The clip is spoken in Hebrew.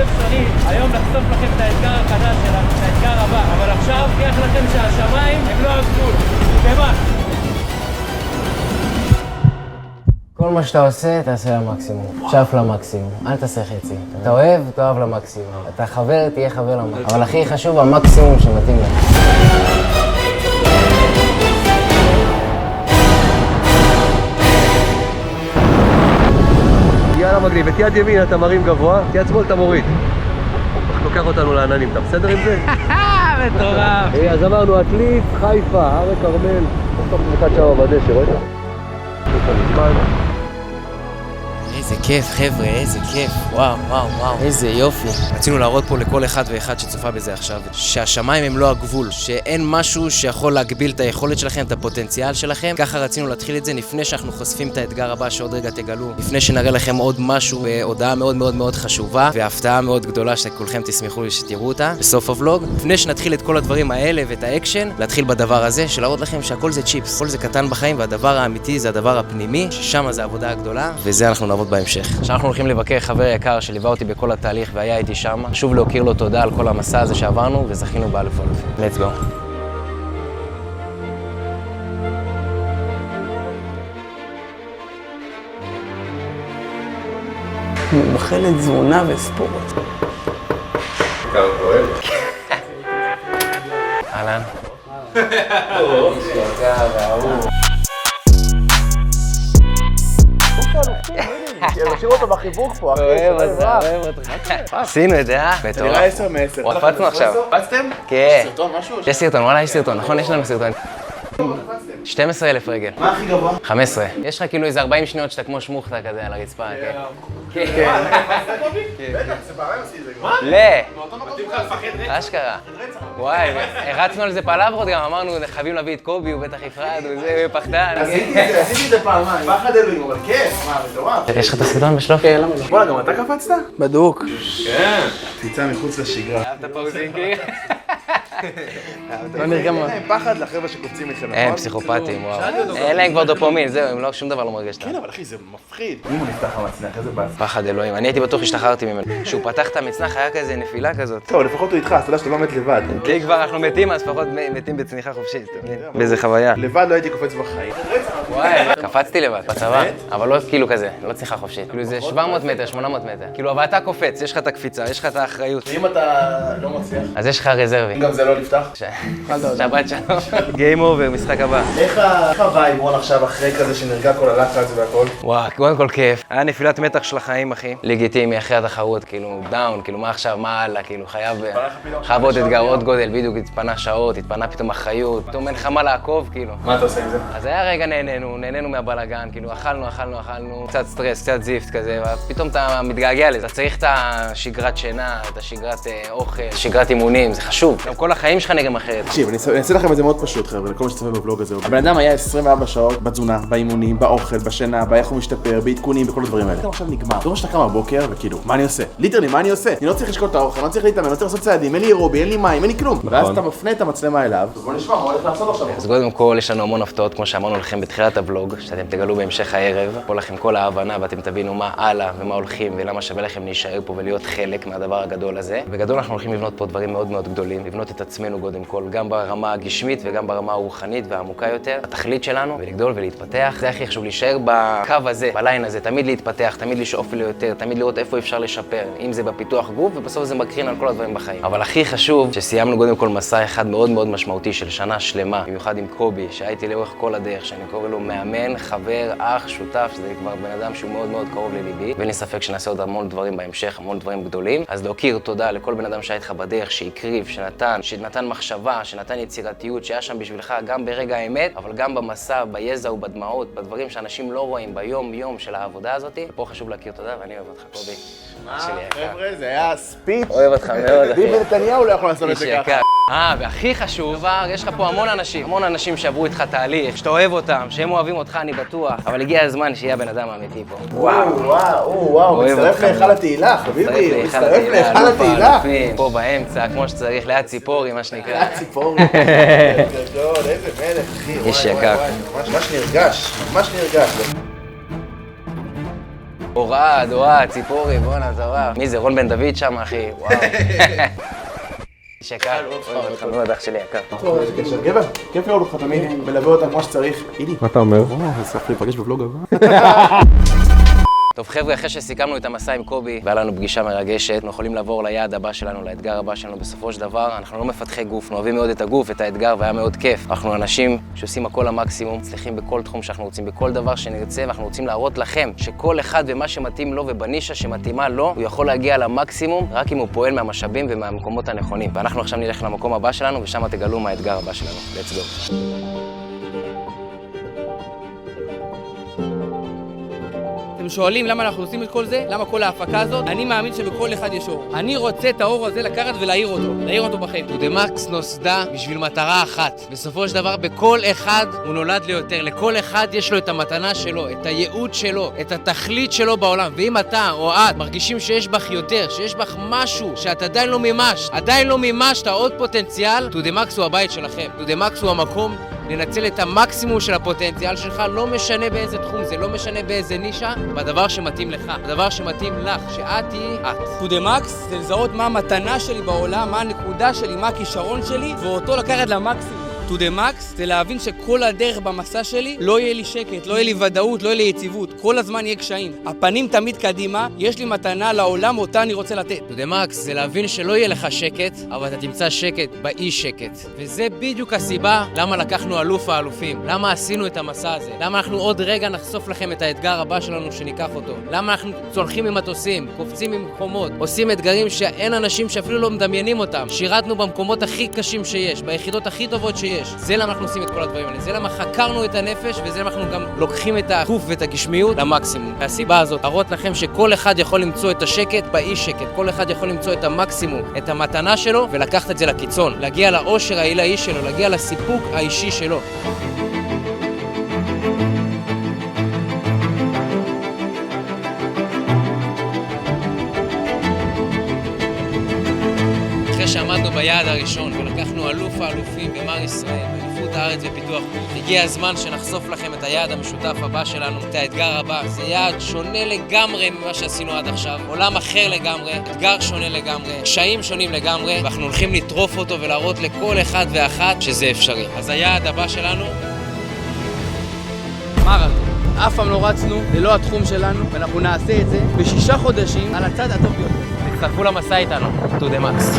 אפשרי היום לחשוף לכם את האתגר החדש שלנו, את האתגר הבא. אבל עכשיו קח לכם שהשמיים הם לא הגבול. במה? כל מה שאתה עושה, תעשה למקסימום. שאף למקסימום. אל תעשה חצי. אתה אוהב, תאהב למקסימום. אתה חבר, תהיה חבר למקסימום. אבל הכי חשוב, המקסימום שמתאים לך. יאללה מגניב, את יד ימין אתה מרים גבוה, את יד שמאל אתה מוריד. לוקח אותנו לעננים, אתה בסדר עם זה? מטורף. אז אמרנו, עתלית, חיפה, הר הכרמל. בסוף נקד שם בדשא, רואה? איזה כיף חבר'ה, איזה כיף, וואו, וואו, וואו, איזה יופי. רצינו להראות פה לכל אחד ואחד שצופה בזה עכשיו, שהשמיים הם לא הגבול, שאין משהו שיכול להגביל את היכולת שלכם, את הפוטנציאל שלכם. ככה רצינו להתחיל את זה לפני שאנחנו חושפים את האתגר הבא שעוד רגע תגלו, לפני שנראה לכם עוד משהו, הודעה מאוד מאוד מאוד חשובה, והפתעה מאוד גדולה שכולכם תשמחו שתראו אותה בסוף הוולוג. לפני שנתחיל את כל הדברים האלה ואת האקשן, להתחיל בדבר הזה, של להראות לכם שהכל זה צ'יפס, כל זה קטן בחיים, והדבר האמיתי זה הדבר הפנימי, ששם זה העבודה הגדולה, וזה אנחנו נעבוד בהמשך. עכשיו אנחנו הולכים לבקר חבר יקר שליווה אותי בכל התהליך והיה איתי שם. שוב להוקיר לו תודה על כל המסע הזה שעברנו וזכינו באלף אלפים. Let's go. מומחנת תזונה וספורט. כמה כואב? אהלן. איש יקר ואהוב. נשאיר אותו בחיבוק פה, אחי. אוהב אותך. עשינו את זה, מטורף. נראה 10 מ-10. הפצנו עכשיו. הפצתם? כן. סרטון משהו? יש סרטון, וואלה יש סרטון, נכון? יש לנו סרטון. 12,000 רגל. מה הכי גבוה? 15. יש לך כאילו איזה 40 שניות שאתה כמו שמוכתה כזה על הרצפה, כן? כן. בטח, זה בעיה עשי את זה כבר. לא! אשכרה. וואי, הרצנו על זה פלברות גם, אמרנו, חייבים להביא את קובי, הוא בטח יפרד, הוא זה פחדן. עשיתי את זה פעמיים. פחד אלוהים, אבל כיף. מה, מטורף. יש לך את הסרטון בשלוף? כן, למה לא? בוא'נה, גם אתה קפצת? בדוק. כן. תצא מחוץ לשגרה. אהבת פאוזינגי? לא נרגע מאוד. אין להם פחד לחבר'ה שקופצים מכם, נכון? הם פסיכופטים, וואו. אין להם כבר דופומין, זהו, שום דבר לא מרגש אותם. כן, אבל אחי, זה מפחיד. אם הוא נפתח המצנח, איזה באס. פחד אלוהים, אני הייתי בטוח השתחררתי ממנו. כשהוא פתח את המצנח היה כזה נפילה כזאת. טוב, לפחות הוא איתך, אז אתה יודע שאתה לא מת לבד. כי כבר אנחנו מתים, אז לפחות מתים בצניחה חופשית, אתה מבין? באיזה חוויה. לבד לא הייתי קופץ בחיים. וואי, קפצתי לבד, בצבא, אבל לא כאילו כזה, לא צניחה חופשית. כאילו זה 700 מטר, 800 מטר. כאילו, אבל אתה קופץ, יש לך את הקפיצה, יש לך את האחריות. ואם אתה לא מצליח? אז יש לך רזרבי. גם זה לא נפתח? שבת שלום. גיים אובר, משחק הבא. איך הווייב רון עכשיו אחרי כזה שנרגע כל הלחץ והכל? וואו, קודם כל כיף. היה נפילת מתח של החיים, אחי. לגיטימי, אחרי התחרות, כאילו, דאון, כאילו, מה עכשיו, מה הלאה, כאילו, חייב עוד אתגר, עוד גודל, בדיוק, התפנה שעות, התפנה פתאום אחריות, פתאום אין לך מה לעקוב, כאילו. מה אתה עושה עם זה? אז היה רגע נהנינו מהבלגן, כאילו, אכלנו, קצת סטרס, קצת זיפט כזה, ופתאום אתה מתגעגע לזה. אתה צריך את השגרת שינה, את השגרת אוכל, שגרת אימונים, זה חשוב. גם כל החיים שלך נראים אחרת. תקשיב, אני אעשה לכם את זה מאוד פשוט, חבר'ה, לכל מי שצופה בבלוג הזה. הבן אדם היה 24 שעות בתזונה, באימונים, באוכל, בשינה, באיך הוא משתפר, בעדכונים, בכל הדברים האלה. עכשיו נגמר. כל מה שאתה קם בבוקר, וכאילו, מה אני עושה? ליטרלי, מה אני עושה? אני לא צריך לשקול את האוכל, אני לא צריך להתאמן, אני לא צריך לעשות צעדים, אין לי אירובי, אין לי מים, אין לי כלום. ואז אתה מפנה את המצלמה אליו, בוא נשמע, מה הולך לעשות עכשיו? אז קודם כל, יש לנו המון הפתעות, כמו שאמרנו לכם בתחילת הוולוג, שאתם תגלו בהמשך הערב. פה לכם כל ההבנה, ואתם תבינו מה הלאה ומה הולכים, ולמה שווה לכם להישאר פה ולהיות חלק מהדבר הגדול הזה. בגדול אנחנו הולכים לבנות פה דברים מאוד מאוד גדולים, לבנות את עצמנו קודם כל, גם ברמה הגשמית וגם ברמה הרוחנית והעמוקה יותר. התכלית שלנו, ולגדול ולהתפתח. זה הכי חשוב, להישאר בקו הזה, בליין הזה, תמיד להתפתח, תמיד לשאוף ליותר, תמיד לראות איפה אפשר לשפר, אם זה בפיתוח גוף, ובסוף זה מקרין על כל הדברים בחיים. אבל הכי חשוב, שסיימנו קודם כל מסע אחד מאוד מאוד משמעותי של שנה שלמה, במיוחד עם קובי, שהייתי לאורך כל הדרך, שאני קורא לו מאמן, חבר, אח, שותף, שזה כבר בן אדם שהוא מאוד מאוד קרוב לליבי, ואין לי ספק שנעשה עוד המון דברים בהמשך, המון דברים גדולים. אז להוקיר תודה לכל בן אדם שהיה איתך בדרך, שהקריב, שנתן מחשבה, שנתן יצירתיות, שהיה שם בשבילך גם ברגע האמת, אבל גם במסע, ביזע ובדמעות, בדברים שאנשים לא רואים ביום-יום של העבודה הזאת. פה חשוב להכיר תודה, ואני אוהב אותך, קובי. חבר'ה, זה היה ספיץ'. אוהב אותך מאוד, אחי. ביבי נתניהו לא יכול לעשות את זה ככה. והכי חשוב, יש לך פה המון אנשים שעברו איתך תהליך, שאתה אוהב אותם, שהם אוהבים אותך, אני בטוח, אבל הגיע הזמן שיהיה הבן אדם האמיתי פה. וואו, מצטרף להיכל התהילה, חביבי, מצטרף להיכל התהילה. פה באמצע, כמו שצריך, ליד ציפורי, מה שנקרא. ליד ציפורי. גדול, איזה מלך, אחי. איש יקר. ממש נרגש. אוהד, ציפורי, בואנה, אתה רואה. מי זה, רון בן דוד שם, אחי? וואו. איש יקר, חמוד, אח שלי יקר. גבר, כיף לראות אותך תמיד, מלווה אותם כמו שצריך. אידי. מה אתה אומר? צריך להיפגש בבלוג הבא. טוב חבר'ה, אחרי שסיכמנו את המסע עם קובי והיה לנו פגישה מרגשת, אנחנו יכולים לעבור ליעד הבא שלנו, לאתגר הבא שלנו. בסופו של דבר, אנחנו לא מפתחי גוף, אנחנו אוהבים מאוד את הגוף, את האתגר, והיה מאוד כיף. אנחנו אנשים שעושים הכל למקסימום, מצליחים בכל תחום שאנחנו רוצים, בכל דבר שנרצה, ואנחנו רוצים להראות לכם שכל אחד ומה שמתאים לו ובנישה שמתאימה לו, הוא יכול להגיע למקסימום רק אם הוא פועל מהמשאבים ומהמקומות הנכונים. ואנחנו עכשיו נלך למקום הבא שלנו, ושם תגלו מה האתגר הבא שלנו. Let's go. אתם שואלים למה אנחנו עושים את כל זה? למה כל ההפקה הזאת? אני מאמין שבכל אחד יש אור. אני רוצה את האור הזה לקחת ולהאיר אותו בחיים. TO THE MAX נוסדה בשביל מטרה אחת. בסופו של דבר, בכל אחד הוא נולד ליותר. לכל אחד יש לו את המתנה שלו, את הייעוד שלו, את התכלית שלו בעולם. ואם אתה או את מרגישים שיש בך יותר, שיש בך משהו שאת עדיין לא מימשת עוד פוטנציאל, TO THE MAX הוא הבית שלכם. TO THE MAX הוא המקום לנצל את המקסימום של הפוטנציאל שלך, לא משנה באיזה תחום זה, לא משנה באיזה נישה, בדבר שמתאים לך, בדבר שמתאים לך, שאת תהיי את. TO THE MAX זה לזהות מה המתנה שלי בעולם, מה הנקודה שלי, מה הכישרון שלי, ואותו לקחת למקסימום. TO THE MAX זה להבין שכל הדרך במסע שלי לא יהיה לי שקט, לא יהיה לי ודאות, לא יהיה לי יציבות. כל הזמן יהיה קשיים. הפנים תמיד קדימה, יש לי מתנה לעולם אותה אני רוצה לתת. TO THE MAX זה להבין שלא יהיה לך שקט, אבל אתה תמצא שקט באי שקט. וזה בדיוק הסיבה למה לקחנו אלוף האלופים. למה עשינו את המסע הזה. למה אנחנו עוד רגע נחשוף לכם את האתגר הבא שלנו שניקח אותו. למה אנחנו צונחים עם מטוסים, קופצים עם חומות, עושים אתגרים שאין אנשים שאפילו לא מדמיינים אותם. שירתנו במקומות הכי קשים שיש, ביחידות הכי טובות שיש. זה למה אנחנו עושים את כל הדברים האלה, זה למה חקרנו את הנפש, וזה למה אנחנו גם לוקחים את הגוף ואת הגשמיות למקסימום. והסיבה הזאת, להראות לכם שכל אחד יכול למצוא את השקט באי שקט, כל אחד יכול למצוא את המקסימום, את המתנה שלו, ולקחת את זה לקיצון, להגיע לאושר העילאי שלו, להגיע לסיפוק האישי שלו. שעמדנו ביעד הראשון ולקחנו אלוף האלופים במר ישראל, אליפות הארץ ופיתוח. הגיע הזמן שנחשוף לכם את היעד המשותף הבא שלנו, את האתגר הבא. זה יעד שונה לגמרי ממה שעשינו עד עכשיו, עולם אחר לגמרי, אתגר שונה לגמרי, קשיים שונים לגמרי, ואנחנו הולכים לטרוף אותו ולהראות לכל אחד ואחת שזה אפשרי. אז היעד הבא שלנו, מרתון. אף פעם לא רצנו, זה לא התחום שלנו, ואנחנו נעשה את זה ב6 חודשים על הצד הטוב ביותר. תצטרפו למסע איתנו, TO THE MAX.